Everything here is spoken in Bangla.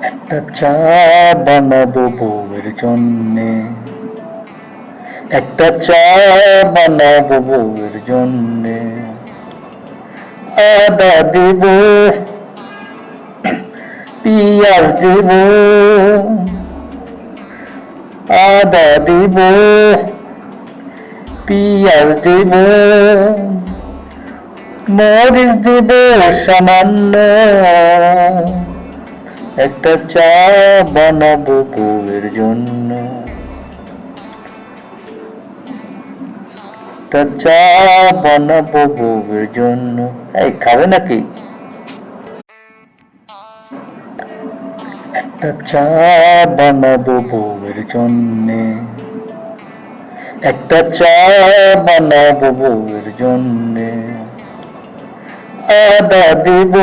একটা চা বানাবো বউয়ের জন্যে, একটা চা বানাবো বউয়ের জন্যে। আদা দেব, পিঁয়াজ দেব, আদা দেব, পিঁয়াজ দেব, মরিচ দেব সামান্য। একটা চা বানাবো বউয়ের জন্য, একটা চা বানাবো বউয়ের জন্য। এই খাবে নাকি? একটা চা বানাবো বউয়ের জন্যে, একটা চা বানাবো বউয়ের জন্যে। আদা দেব,